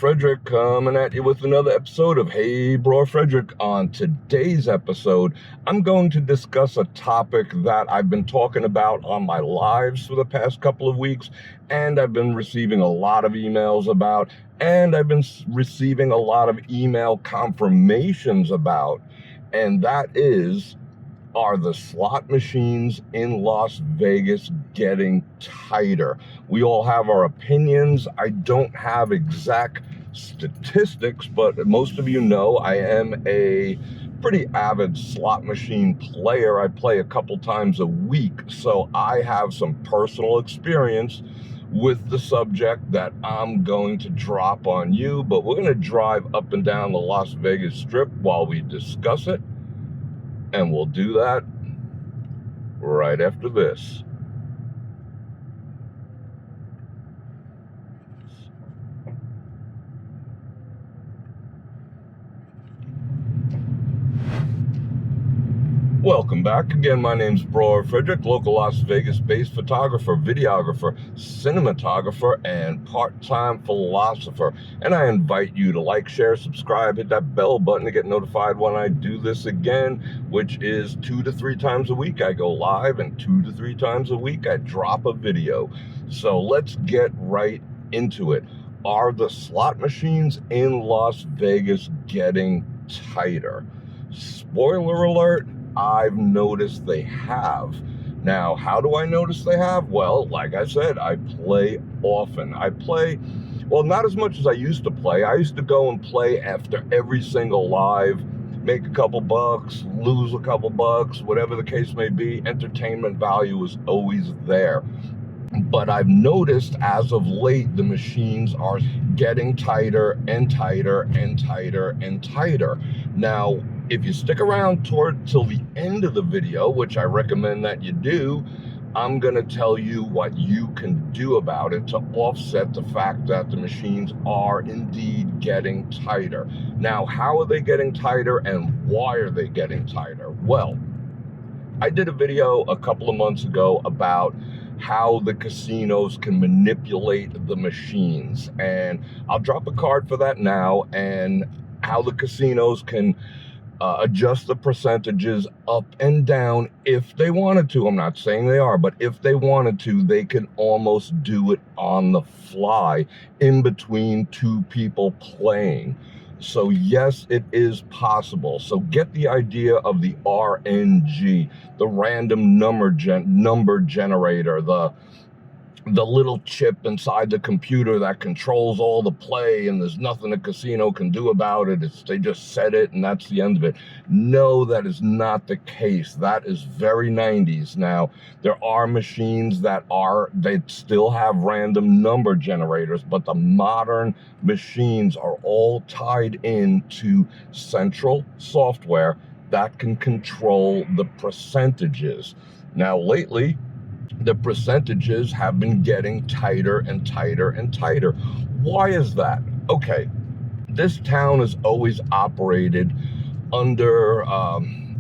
Fredrik coming at you with another episode of Hey Bror Fredrik. On today's episode, I'm going to discuss a topic that I've been talking about on my lives for the past couple of weeks, and I've been receiving a lot of emails about, and I've been receiving a lot of email confirmations about, and that is, are the slot machines in Las Vegas getting tighter? We all have our opinions. I don't have exact statistics, but most of you know I am a pretty avid slot machine player. I play a couple times a week, so I have some personal experience with the subject that I'm going to drop on you, but we're going to drive up and down the Las Vegas Strip while we discuss it. And we'll do that right after this. Welcome back. Again, my name's Bror Fredrik, local Las Vegas-based photographer, videographer, cinematographer, and part-time philosopher. And I invite you to like, share, subscribe, hit that bell button to get notified when I do this again, which is 2 to 3 times a week I go live, and 2 to 3 times a week I drop a video. So let's get right into it. Are the slot machines in Las Vegas getting tighter? Spoiler alert, I've noticed they have. Now, how do I notice they have? Well, like I said, I play often. I play, well, not as much as I used to play. I used to go and play after every single live, make a couple bucks, lose a couple bucks, whatever the case may be. Entertainment value is always there. But I've noticed as of late, the machines are getting tighter and tighter and tighter and tighter. Now, if you stick around till the end of the video, which I recommend that you do, I'm going to tell you what you can do about it to offset the fact that the machines are indeed getting tighter. Now, how are they getting tighter and why are they getting tighter? Well, I did a video a couple of months ago about how the casinos can manipulate the machines, and I'll drop a card for that now, and how the casinos can adjust the percentages up and down if they wanted to. I'm not saying they are, but if they wanted to, they can almost do it on the fly in between two people playing. So yes, it is possible. So get the idea of the RNG, the random number generator, the little chip inside the computer that controls all the play, and there's nothing a casino can do about it. They just set it and that's the end of it. No, that is not the case. That is very 90s. Now, there are machines that still have random number generators, but the modern machines are all tied into central software that can control the percentages. Now, lately, the percentages have been getting tighter and tighter and tighter. Why is that? Okay, this town has always operated under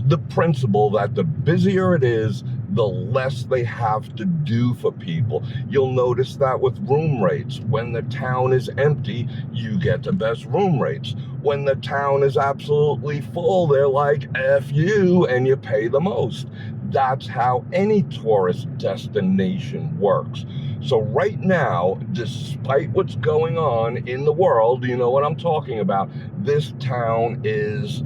the principle that the busier it is, the less they have to do for people. You'll notice that with room rates. When the town is empty, you get the best room rates. When the town is absolutely full, they're like, F you, and you pay the most. That's how any tourist destination works. So right now, despite what's going on in the world, you know what I'm talking about, this town is,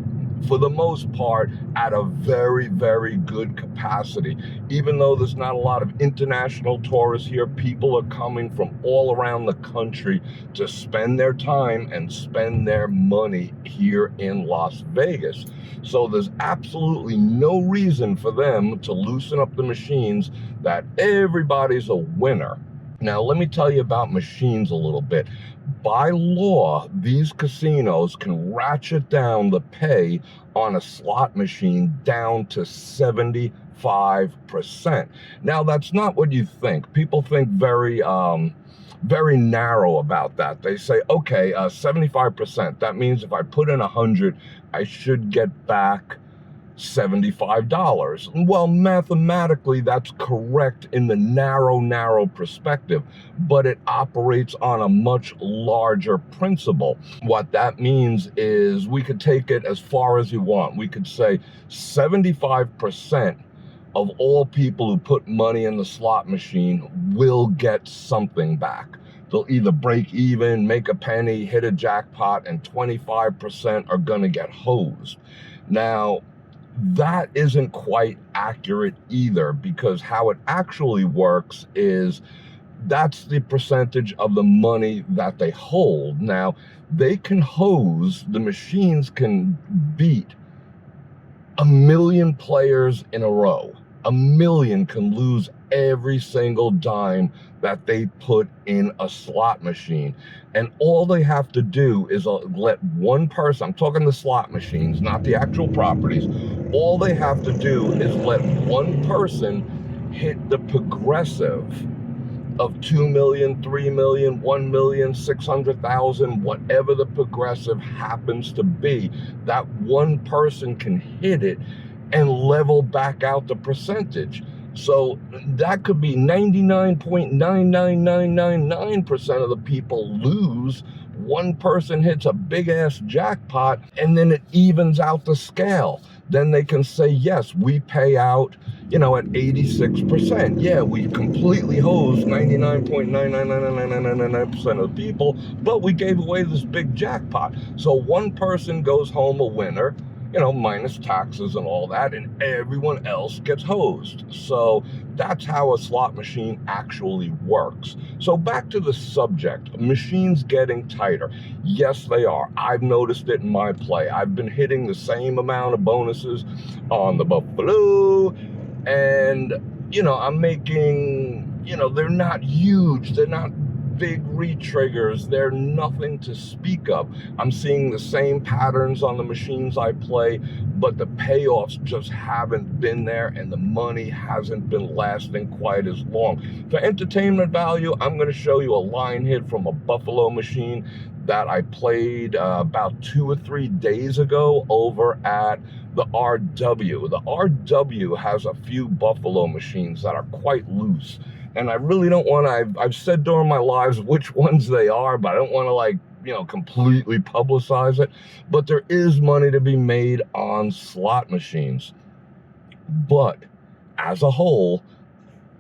for the most part, at a very, very good capacity. Even though there's not a lot of international tourists here, people are coming from all around the country to spend their time and spend their money here in Las Vegas. So there's absolutely no reason for them to loosen up the machines, that everybody's a winner. Now, let me tell you about machines a little bit. By law, these casinos can ratchet down the pay on a slot machine down to 75%. Now, that's not what you think. People think very narrow about that. They say, okay, 75%. That means if I put in 100, I should get back $75. Well, mathematically, that's correct in the narrow perspective, but it operates on a much larger principle. What that means is we could take it as far as you want. We could say 75% of all people who put money in the slot machine will get something back. They'll either break even, make a penny, hit a jackpot, and 25% are gonna get hosed. Now, that isn't quite accurate either, because how it actually works is that's the percentage of the money that they hold. Now, they can hose, the machines can beat 1,000,000 players in a row. 1,000,000 can lose every single dime that they put in a slot machine. And all they have to do is let one person, I'm talking the slot machines, not the actual properties, all they have to do is let one person hit the progressive of 2,000,000, 3,000,000, 1,000,000, 600,000, whatever the progressive happens to be, that one person can hit it and level back out the percentage. So that could be 99.99999% of the people lose. One person hits a big ass jackpot and then it evens out the scale. Then they can say, yes, we pay out, at 86%. Yeah, we completely hosed 99.9999999% of the people, but we gave away this big jackpot. So one person goes home a winner, minus taxes and all that, and everyone else gets hosed. So that's how a slot machine actually works. So back to the subject, machines getting tighter. Yes, they are. I've noticed it in my play. I've been hitting the same amount of bonuses on the Buffalo, and, I'm making, they're not huge. They're not big re-triggers. They're nothing to speak of. I'm seeing the same patterns on the machines I play, but the payoffs just haven't been there and the money hasn't been lasting quite as long. For entertainment value, I'm going to show you a line hit from a Buffalo machine that I played about 2 or 3 days ago over at the RW. The RW has a few Buffalo machines that are quite loose. And I really don't want to, I've said during my lives which ones they are, but I don't want to completely publicize it. But there is money to be made on slot machines. But as a whole,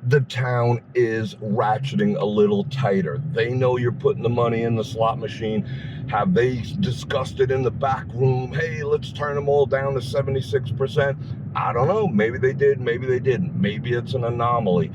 the town is ratcheting a little tighter. They know you're putting the money in the slot machine. Have they discussed it in the back room? Hey, let's turn them all down to 76%. I don't know. Maybe they did, maybe they didn't. Maybe it's an anomaly.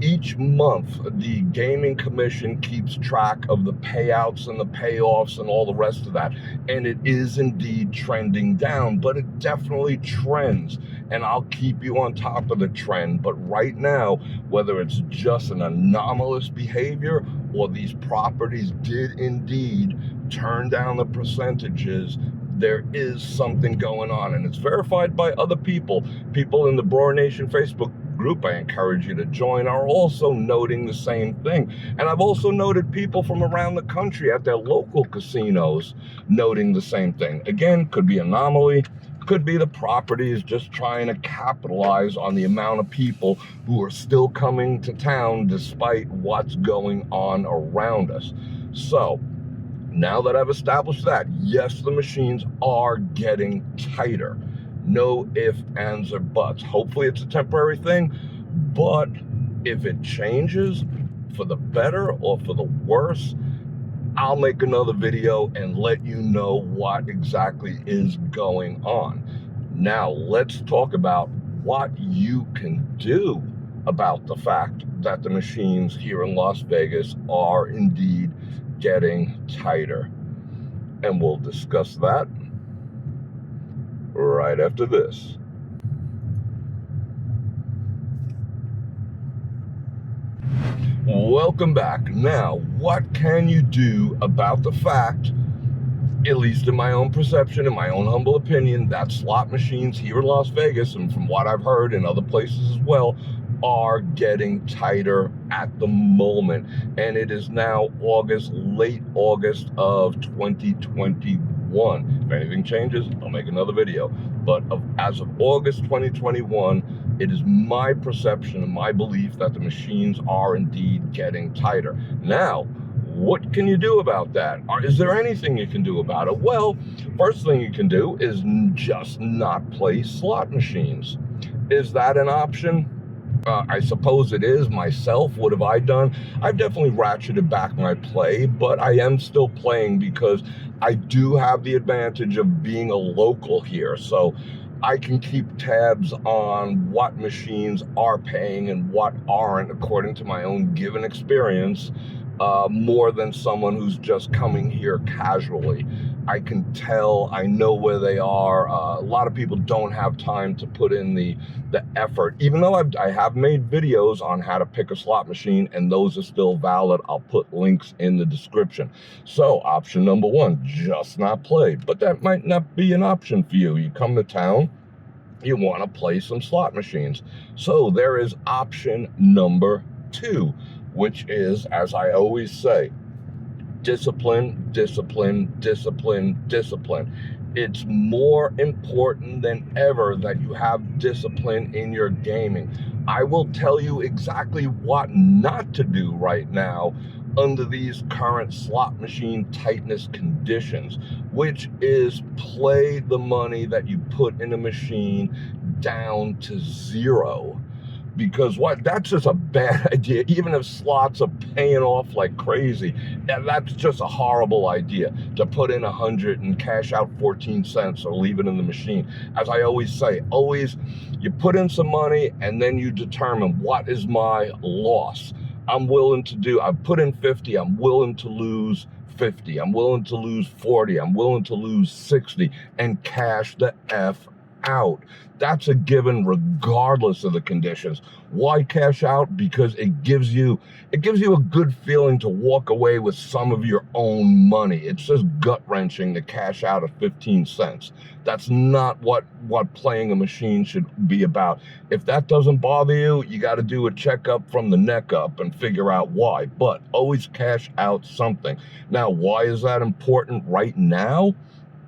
Each month, the Gaming Commission keeps track of the payouts and the payoffs and all the rest of that. And it is indeed trending down, but it definitely trends. And I'll keep you on top of the trend. But right now, whether it's just an anomalous behavior or these properties did indeed turn down the percentages, there is something going on. And it's verified by other people. People in the Bror Nation Facebook group I encourage you to join are also noting the same thing. And I've also noted people from around the country at their local casinos noting the same thing. Again, could be anomaly, could be the properties just trying to capitalize on the amount of people who are still coming to town despite what's going on around us. So now that I've established that, yes, the machines are getting tighter. No ifs, ands, or buts. Hopefully it's a temporary thing, but if it changes for the better or for the worse, I'll make another video and let you know what exactly is going on. Now, let's talk about what you can do about the fact that the machines here in Las Vegas are indeed getting tighter. And we'll discuss that right after this. Welcome back. Now, what can you do about the fact, at least in my own perception, in my own humble opinion, that slot machines here in Las Vegas, and from what I've heard in other places as well, are getting tighter at the moment. And it is now August, late August of 2021. 2021. If anything changes, I'll make another video. But as of August 2021, it is my perception and my belief that the machines are indeed getting tighter. Now, what can you do about that? Or is there anything you can do about it? Well, first thing you can do is just not play slot machines. Is that an option? I suppose it is. Myself, what have I done? I've definitely ratcheted back my play, but I am still playing because I do have the advantage of being a local here. So I can keep tabs on what machines are paying and what aren't according to my own given experience, more than someone who's just coming here casually. I can tell, I know where they are. A lot of people don't have time to put in the effort, even though I have made videos on how to pick a slot machine, and those are still valid. I'll put links in the description. So option number one, just not play. But that might not be an option for you. You come to town, you want to play some slot machines. So there is option number two, which is, as I always say, discipline, discipline, discipline, discipline. It's more important than ever that you have discipline in your gaming. I will tell you exactly what not to do right now under these current slot machine tightness conditions, which is play the money that you put in a machine down to zero. Because that's just a bad idea. Even if slots are paying off like crazy, that's just a horrible idea to put in 100 and cash out 14 cents or leave it in the machine. As I always say, you put in some money and then you determine what is my loss. I've put in 50, I'm willing to lose 50, I'm willing to lose 40, I'm willing to lose 60 and cash the F out. That's a given regardless of the conditions. Why cash out? Because it gives you a good feeling to walk away with some of your own money. It's just gut-wrenching to cash out at 15 cents. That's not what playing a machine should be about. If that doesn't bother you, you got to do a checkup from the neck up and figure out why. But always cash out something. Now, why is that important right now?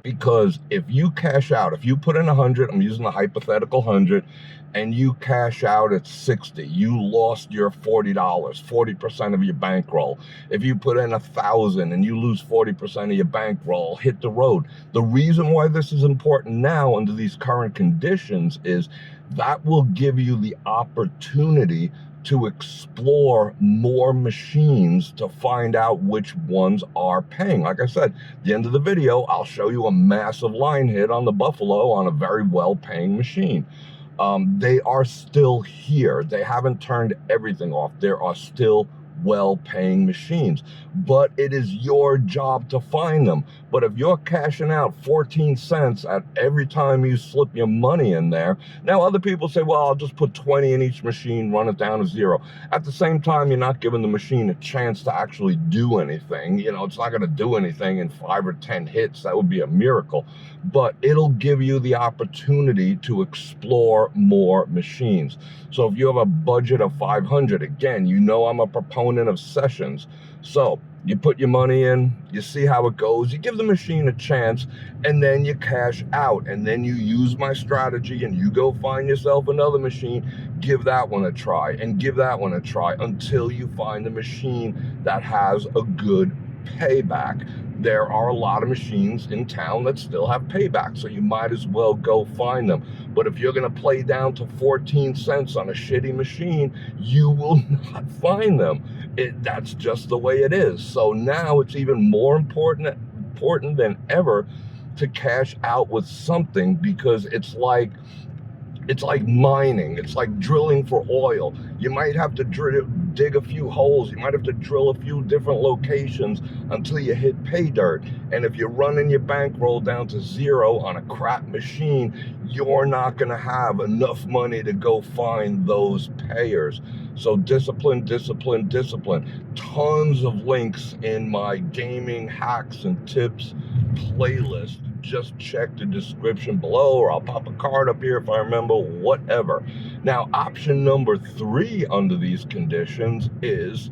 Because if you cash out, if you put in 100, I'm using a hypothetical 100, and you cash out at 60, you lost your $40, 40% of your bankroll. If you put in 1,000 and you lose 40% of your bankroll, hit the road. The reason why this is important now under these current conditions is that will give you the opportunity to explore more machines to find out which ones are paying. Like I said, at the end of the video, I'll show you a massive line hit on the Buffalo on a very well-paying machine. They are still here. They haven't turned everything off. There are still well-paying machines, but it is your job to find them. But if you're cashing out 14 cents at every time you slip your money in there, now other people say, well, I'll just put 20 in each machine, run it down to zero. At the same time, you're not giving the machine a chance to actually do anything. You know, it's not going to do anything in 5 or 10 hits. That would be a miracle. But it'll give you the opportunity to explore more machines. So if you have a budget of 500, again, you know I'm a proponent of sessions. So you put your money in, you see how it goes, you give the machine a chance, and then you cash out. And then you use my strategy and you go find yourself another machine, give that one a try, and give that one a try until you find the machine that has a good payback. There are a lot of machines in town that still have payback, so you might as well go find them. But if you're going to play down to 14 cents on a shitty machine, you will not find them. That's just the way it is. So now it's even more important than ever to cash out with something, because it's like mining. It's like drilling for oil. You might have to dig a few holes. You might have to drill a few different locations until you hit pay dirt. And if you're running your bankroll down to zero on a crap machine, you're not going to have enough money to go find those payers. So discipline, discipline, discipline. Tons of links in my gaming hacks and tips playlist. Just check the description below, or I'll pop a card up here if I remember, whatever. Now, option number 3 under these conditions is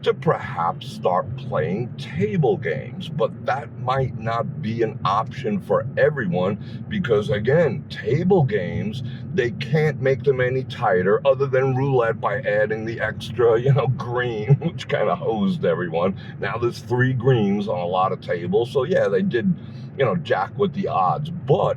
to perhaps start playing table games. But that might not be an option for everyone because, again, table games, they can't make them any tighter other than roulette by adding the extra, green, which kind of hosed everyone. Now there's 3 greens on a lot of tables. So yeah, they did, jack with the odds. But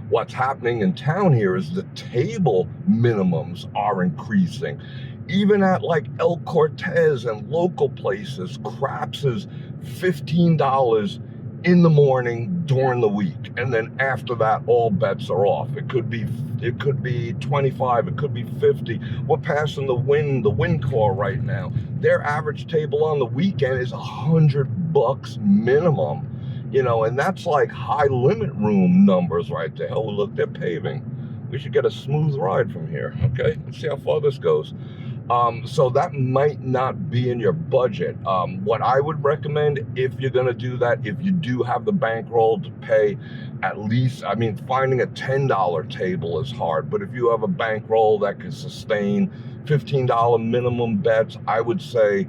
what's happening in town here is the table minimums are increasing. Even at like El Cortez and local places, craps is $15 in the morning during the week, and then after that, all bets are off. It could be 25, it could be 50. We're passing the win core right now. Their average table on the weekend is $100 minimum. And that's like high limit room numbers right there. Oh, look, they're paving. We should get a smooth ride from here. Okay, let's see how far this goes. So that might not be in your budget. What I would recommend, if you're going to do that, if you do have the bankroll to pay at least, finding a $10 table is hard, but if you have a bankroll that can sustain $15 minimum bets, I would say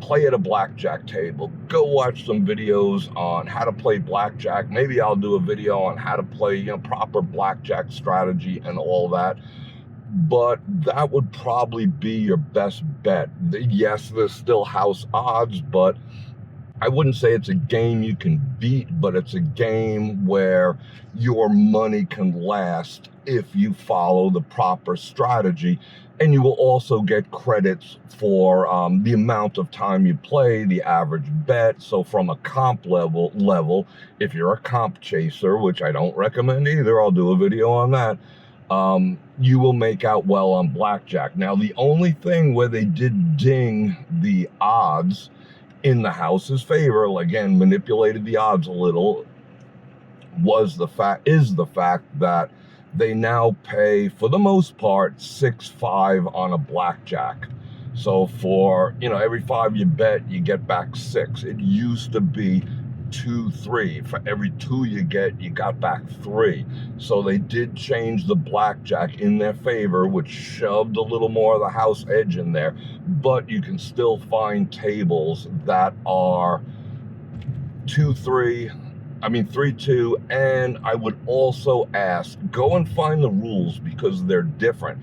play at a blackjack table. Go watch some videos on how to play blackjack. Maybe I'll do a video on how to play, proper blackjack strategy and all that. But that would probably be your best bet. Yes, there's still house odds, but I wouldn't say it's a game you can beat, but it's a game where your money can last if you follow the proper strategy. And you will also get credits for the amount of time you play, the average bet. So from a comp level, if you're a comp chaser, which I don't recommend either, I'll do a video on that, you will make out well on blackjack. Now, the only thing where they did ding the odds in the house's favor, again, manipulated the odds a little, is the fact that they now pay, for the most part, 6-5 on a blackjack. So for, every 5 you bet, you get back 6. It used to be 2-3. For every 2 you get, you got back 3. So they did change the blackjack in their favor, which shoved a little more of the house edge in there. But you can still find tables that are 2-3. 3-2, and I would also ask, go and find the rules because they're different.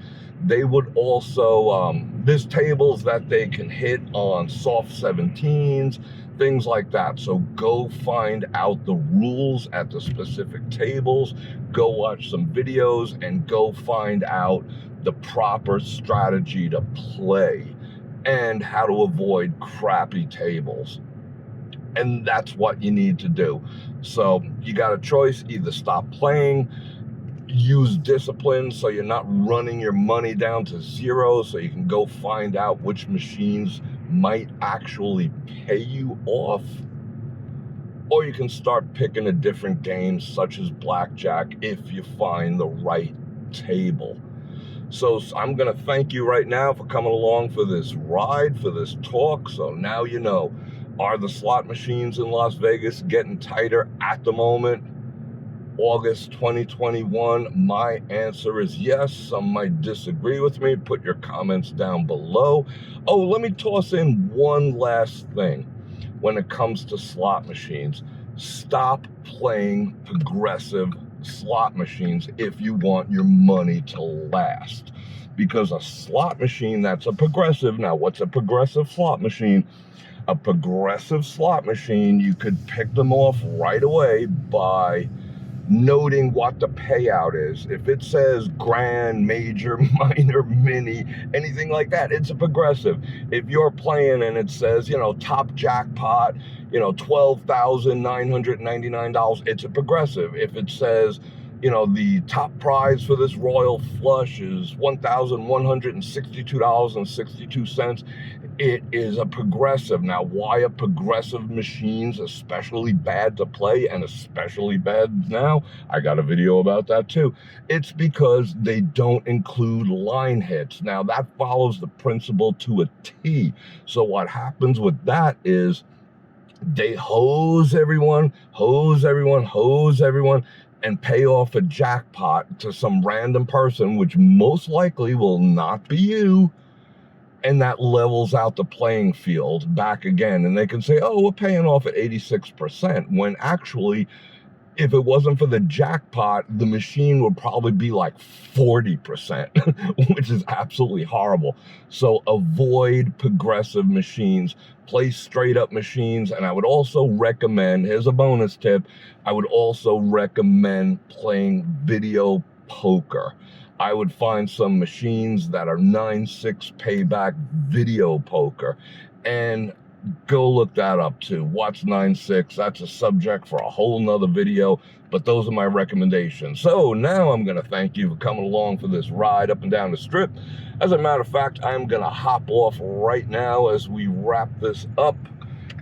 They would also, there's tables that they can hit on soft 17s, things like that. So go find out the rules at the specific tables, go watch some videos, and go find out the proper strategy to play and how to avoid crappy tables. And that's what you need to do. So you got a choice: either stop playing, use discipline so you're not running your money down to zero, so you can go find out which machines might actually pay you off, or you can start picking a different game such as blackjack if you find the right table. So I'm going to thank you right now for coming along for this ride, for this talk. So now you know. Are the slot machines in Las Vegas getting tighter at the moment? August 2021, my answer is yes. Some might disagree with me. Put your comments down below. Oh, let me toss in one last thing. When it comes to slot machines, stop playing progressive slot machines if you want your money to last. Because a slot machine that's a progressive, now what's a progressive slot machine? A progressive slot machine, you could pick them off right away by noting what the payout is. If it says grand, major, minor, mini, anything like that, it's a progressive. If you're playing and it says, top jackpot, $12,999, it's a progressive. If it says, the top prize for this royal flush is $1,162.62, it is a progressive. Now, why are progressive machines especially bad to play and especially bad now? I got a video about that too. It's because they don't include line hits. Now, that follows the principle to a T. So what happens with that is they hose everyone, and pay off a jackpot to some random person, which most likely will not be you, And that levels out the playing field back again. And they can say, oh, we're paying off at 86%, when actually, if it wasn't for the jackpot, the machine would probably be like 40%, which is absolutely horrible. So avoid progressive machines, play straight up machines. And I would also recommend, here's a bonus tip, I would also recommend playing video poker. I would find some machines that are 9-6 payback video poker, and go look that up too. Watch 9-6. That's a subject for a whole nother video, but those are my recommendations. So now I'm going to thank you for coming along for this ride up and down the strip. As a matter of fact, I'm going to hop off right now as we wrap this up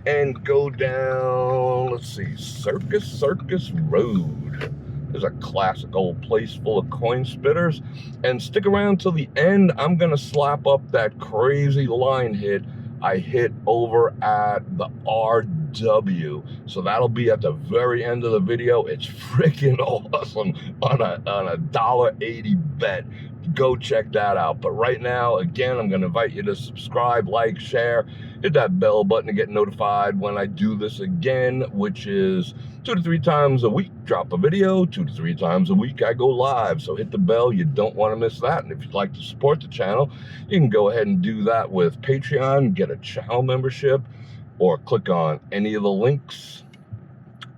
and go down, let's see, Circus Road. There's a classic old place full of coin spitters. And stick around till the end. I'm going to slap up that crazy line hit I hit over at the RW. So that'll be at the very end of the video. It's freaking awesome on a $1.80 bet. Go check that out. But right now, again, I'm going to invite you to subscribe, like, share, hit that bell button to get notified when I do this again, which is 2 to 3 times a week. Drop a video, 2 to 3 times a week I go live. So hit the bell. You don't want to miss that. And if you'd like to support the channel, you can go ahead and do that with Patreon, get a channel membership, or click on any of the links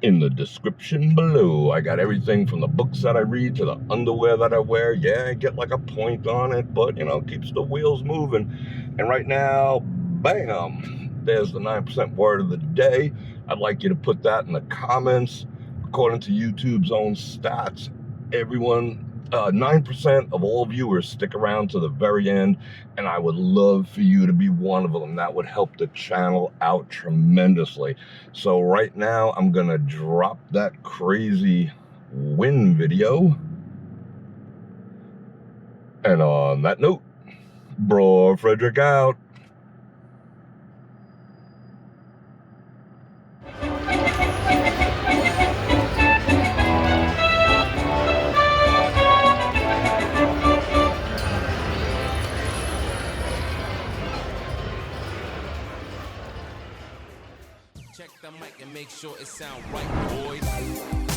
in the description below. I got everything from the books that I read to the underwear that I wear. Yeah, I get like a point on it, but you know, keeps the wheels moving. And right now, bam, there's the 9% word of the day. I'd like you to put that in the comments. According to YouTube's own stats, everyone, 9% of all viewers stick around to the very end, and I would love for you to be one of them. That would help the channel out tremendously. So right now, I'm gonna drop that crazy win video. And on that note, Bror Fredrik out. Check the mic and make sure it sound right, boys.